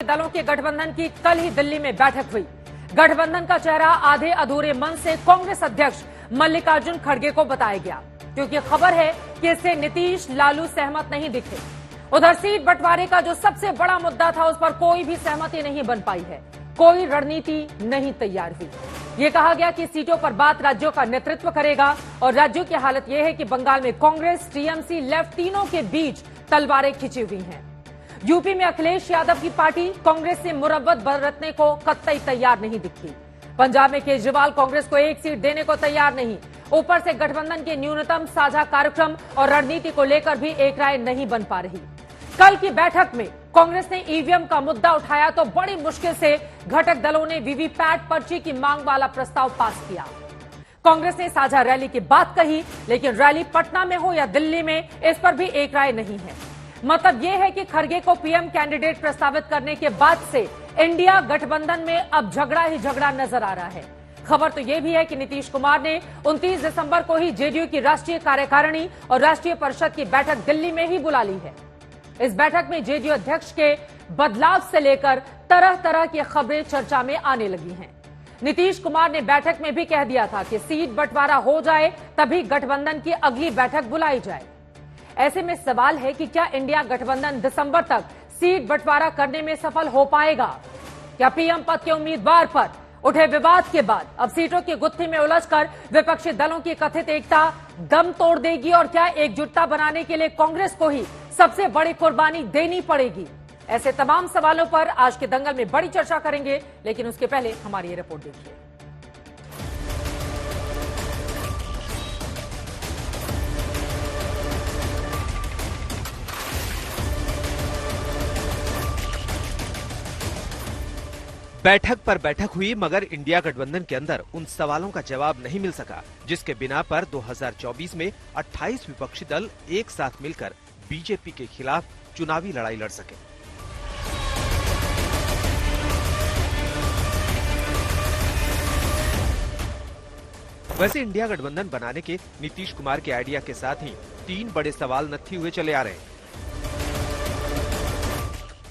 दलों के गठबंधन की कल ही दिल्ली में बैठक हुई। गठबंधन का चेहरा आधे अधूरे मन से कांग्रेस अध्यक्ष मल्लिकार्जुन खड़गे को बताया गया, क्योंकि खबर है कि इससे नीतीश लालू सहमत नहीं दिखे। उधर सीट बंटवारे का जो सबसे बड़ा मुद्दा था, उस पर कोई भी सहमति नहीं बन पाई है, कोई रणनीति नहीं तैयार हुई। ये कहा गया कि सीटों पर बात राज्यों का नेतृत्व करेगा और राज्यों की हालत यह है कि बंगाल में कांग्रेस, टीएमसी, लेफ्ट तीनों के बीच तलवारें खिंची हुई हैं। यूपी में अखिलेश यादव की पार्टी कांग्रेस से मुरव्वत बरतने को कतई तैयार नहीं दिखी। पंजाब में केजरीवाल कांग्रेस को एक सीट देने को तैयार नहीं। ऊपर से गठबंधन के न्यूनतम साझा कार्यक्रम और रणनीति को लेकर भी एक राय नहीं बन पा रही। कल की बैठक में कांग्रेस ने ईवीएम का मुद्दा उठाया तो बड़ी मुश्किल से घटक दलों ने वीवीपैट पर्ची की मांग वाला प्रस्ताव पास किया। कांग्रेस ने साझा रैली की बात कही, लेकिन रैली पटना में हो या दिल्ली में, इस पर भी एक राय नहीं है। मतलब यह है कि खड़गे को पीएम कैंडिडेट प्रस्तावित करने के बाद से इंडिया गठबंधन में अब झगड़ा ही झगड़ा नजर आ रहा है। खबर तो यह भी है कि नीतीश कुमार ने 29 दिसंबर को ही जेडीयू की राष्ट्रीय कार्यकारिणी और राष्ट्रीय परिषद की बैठक दिल्ली में ही बुला ली है। इस बैठक में जेडीयू अध्यक्ष के बदलाव से लेकर तरह तरह की खबरें चर्चा में आने लगी हैं। नीतीश कुमार ने बैठक में भी कह दिया था कि सीट बंटवारा हो जाए तभी गठबंधन की अगली बैठक बुलाई जाए। ऐसे में सवाल है कि क्या इंडिया गठबंधन दिसंबर तक सीट बंटवारा करने में सफल हो पाएगा? क्या पीएम पद के उम्मीदवार पर उठे विवाद के बाद अब सीटों की गुत्थी में उलझकर विपक्षी दलों की कथित एकता दम तोड़ देगी और क्या एकजुटता बनाने के लिए कांग्रेस को ही सबसे बड़ी कुर्बानी देनी पड़ेगी? ऐसे तमाम सवालों पर आज के दंगल में बड़ी चर्चा करेंगे, लेकिन उसके पहले हमारी ये रिपोर्ट देखिए। बैठक पर बैठक हुई, मगर इंडिया गठबंधन के अंदर उन सवालों का जवाब नहीं मिल सका जिसके बिना पर 2024 में 28 विपक्षी दल एक साथ मिलकर बीजेपी के खिलाफ चुनावी लड़ाई लड़ सके। वैसे इंडिया गठबंधन बनाने के नीतीश कुमार के आइडिया के साथ ही 3 बड़े सवाल नत्थी हुए चले आ रहे हैं।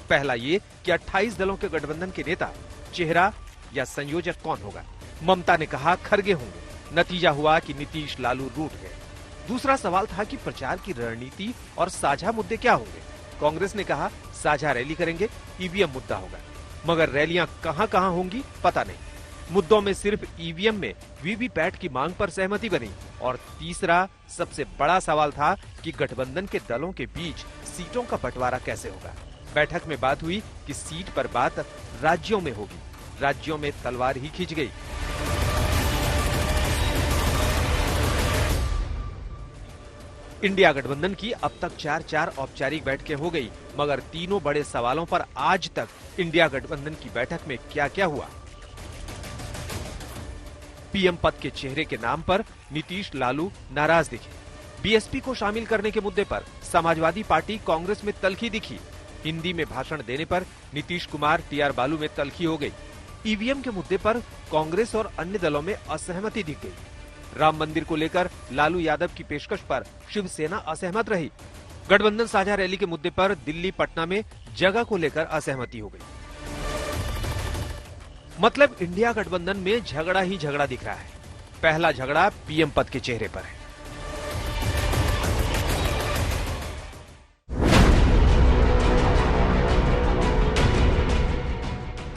पहला ये कि 28 दलों के गठबंधन के नेता, चेहरा या संयोजक कौन होगा? ममता ने कहा खड़गे होंगे, नतीजा हुआ कि नीतीश लालू रूठ गए। दूसरा सवाल था कि प्रचार की रणनीति और साझा मुद्दे क्या होंगे? कांग्रेस ने कहा साझा रैली करेंगे, ईवीएम मुद्दा होगा, मगर रैलियां कहां होंगी पता नहीं। मुद्दों में सिर्फ ईवीएम में वीवीपैट की मांग पर सहमति बनी। और तीसरा सबसे बड़ा सवाल था कि गठबंधन के दलों के बीच सीटों का बंटवारा कैसे होगा। बैठक में बात हुई कि सीट पर बात राज्यों में होगी। राज्यों में तलवार ही खींच गई। इंडिया गठबंधन की अब तक 4 औपचारिक बैठकें हो गई, मगर तीनों बड़े सवालों पर आज तक इंडिया गठबंधन की बैठक में क्या हुआ। पीएम पद के चेहरे के नाम पर नीतीश लालू नाराज दिखे। बीएसपी को शामिल करने के मुद्दे पर समाजवादी पार्टी कांग्रेस में तल्खी दिखी। हिंदी में भाषण देने पर नीतीश कुमार टीआर बालू में तल्खी हो गई। ईवीएम के मुद्दे पर कांग्रेस और अन्य दलों में असहमति दिख गई। राम मंदिर को लेकर लालू यादव की पेशकश पर शिवसेना असहमत रही। गठबंधन साझा रैली के मुद्दे पर दिल्ली, पटना में जगह को लेकर असहमति हो गई। मतलब इंडिया गठबंधन में झगड़ा ही झगड़ा दिख रहा है। पहला झगड़ा पीएम पद के चेहरे पर है।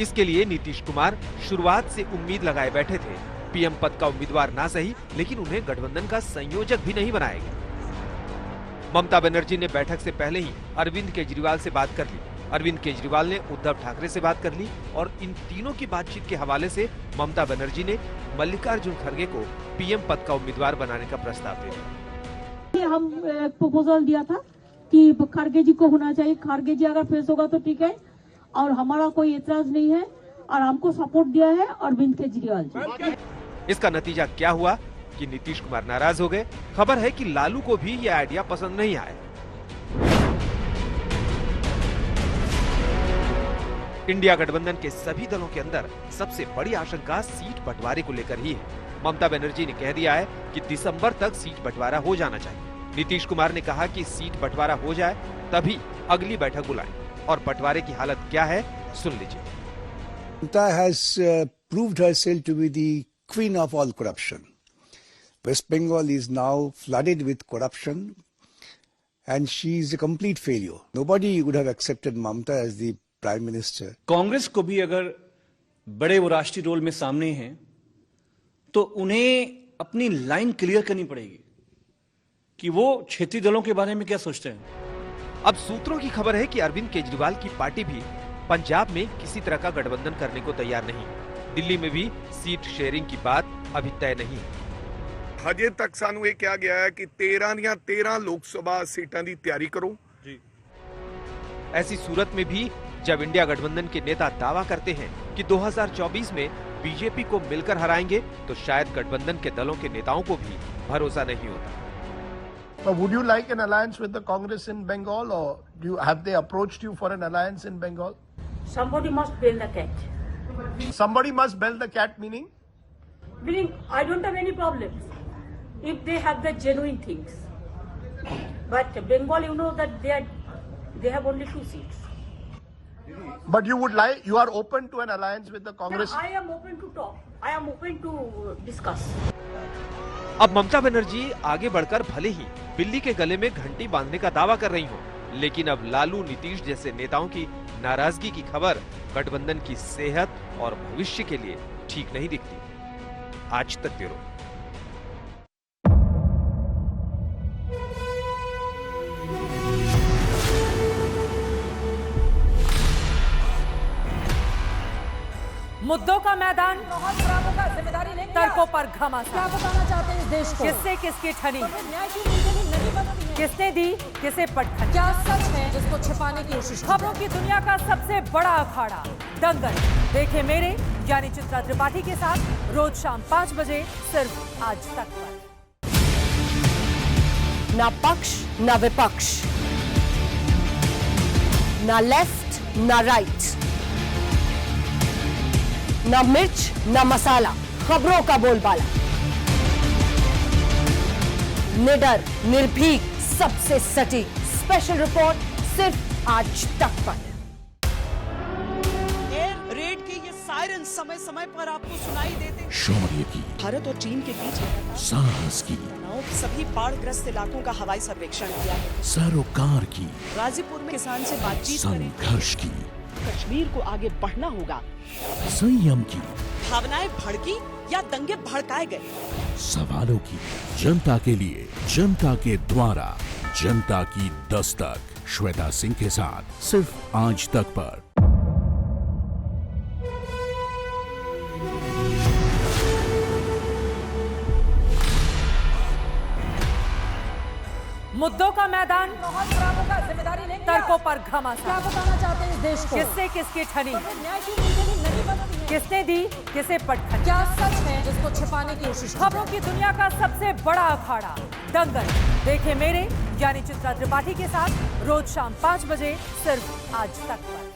इसके लिए नीतीश कुमार शुरुआत से उम्मीद लगाए बैठे थे। पीएम पद का उम्मीदवार ना सही, लेकिन उन्हें गठबंधन का संयोजक भी नहीं बनाया गया। ममता बनर्जी ने बैठक से पहले ही अरविंद केजरीवाल से बात कर ली। अरविंद केजरीवाल ने उद्धव ठाकरे से बात कर ली और इन तीनों की बातचीत के हवाले से ममता बनर्जी ने मल्लिकार्जुन खड़गे को पीएम पद का उम्मीदवार बनाने का प्रस्ताव दे दिया। हम प्रपोजल दिया था कि खड़गे जी को होना चाहिए। खड़गे जी अगर फेस होगा तो ठीक है, और हमारा कोई एतराज नहीं है, और हमको सपोर्ट दिया है अरविंद केजरीवाल जी। इसका नतीजा क्या हुआ कि नीतीश कुमार नाराज हो गए। खबर है कि लालू को भी यह आइडिया पसंद नहीं आया। इंडिया गठबंधन के सभी दलों के अंदर सबसे बड़ी आशंका सीट बंटवारे को लेकर ही है। ममता बनर्जी ने कह दिया है कि दिसंबर तक सीट बंटवारा हो जाना चाहिए। नीतीश कुमार ने कहा कि सीट बंटवारा हो जाए तभी अगली बैठक बुलाएं। और बंटवारे की हालत क्या है, सुन लीजिए। Mamata has proved herself to be the queen of all corruption. West Bengal is now flooded with corruption and she is a complete failure. Nobody would have accepted Mamata as the Prime Minister. Congress को भी अगर बड़े वो राष्ट्रीय role में सामने हैं तो उन्हें अपनी लाइन क्लियर करनी पड़ेगी कि वो क्षेत्रीय दलों के बारे में क्या सोचते हैं। अब सूत्रों की खबर है कि अरविंद केजरीवाल की पार्टी भी पंजाब में किसी तरह का गठबंधन करने को तैयार नहीं। दिल्ली में भी सीट शेयरिंग की बात अभी तय नहीं है। ਹਜੇ ਤੱਕ ਸਾਨੂੰ ਇਹ ਕਿਹਾ ਗਿਆ ਹੈ ਕਿ 13 ਦੀਆਂ 13 ਲੋਕ ਸਭਾ ਸੀਟਾਂ ਦੀ ਤਿਆਰੀ ਕਰੋ। ऐसी सूरत में भी जब इंडिया गठबंधन के नेता दावा करते हैं कि 2024 में बीजेपी को मिलकर हराएंगे, तो शायद गठबंधन के दलों के नेताओं को भी भरोसा नहीं होता। Would you like an alliance with the Congress in Bengal, or have they approached you for an alliance in Bengal? Somebody must bail the cat. Somebody must bell the cat, meaning? Meaning, I don't have any problems if they have the genuine things. But Bengal, you know that they have only 2 seats. But you are open to an alliance with the Congress? I am open to talk. I am open to discuss. अब ममता बनर्जी आगे बढ़कर भले ही बिल्ली के गले में घंटी बांधने का दावा कर रही हो, लेकिन अब लालू नीतीश जैसे नेताओं की नाराजगी की खबर गठबंधन की सेहत और भविष्य के लिए ठीक नहीं दिखती। आज तक ब्यूरो। मुद्दों का मैदान, जिम्मेदारी लेंगे, तर्कों पर घमासान। क्या बताना चाहते हैं इस देश को? किससे किसकी ठनी, किसने दी किसे पटखनी, क्या सच है जिसको छिपाने की कोशिश। खबरों की दुनिया का सबसे बड़ा अखाड़ा दंगल देखे मेरे यानी चित्रा त्रिपाठी के साथ रोज शाम 5 बजे सिर्फ आज तक पर। ना पक्ष ना विपक्ष, ना लेफ्ट ना राइट, ना मिर्च ना मसाला, खबरों का बोलबाला, निडर निर्भीक सबसे सटीक स्पेशल रिपोर्ट सिर्फ आज तक पर। एयर रेड के ये सायरन समय समय पर आपको सुनाई देते हैं। शौर्य की, भारत और चीन के बीच साहस की, सभी बाढ़ग्रस्त इलाकों का हवाई सर्वेक्षण किया है। सरोकार की, गाजीपुर में किसान से बातचीत करें। संघर्ष की, कश्मीर को आगे बढ़ना होगा। संयम की, भावनाएं भड़की या दंगे भड़काए गए, सवालों की, जनता के लिए, जनता के द्वारा, जनता की दस्तक। श्वेता सिंह के साथ सिर्फ आज तक पर। मुद्दों का मैदान, जिम्मेदारी लेंगे, तर्कों पर घमासान। क्या बताना चाहते हैं इस देश को? किससे किसकी ठनी, किसने दी किसे पटखनी, क्या सच है जिसको छिपाने की कोशिश। खबरों की दुनिया का सबसे बड़ा अखाड़ा दंगल देखे मेरे यानी चित्रा त्रिपाठी के साथ रोज शाम 5 बजे सिर्फ आज तक पर।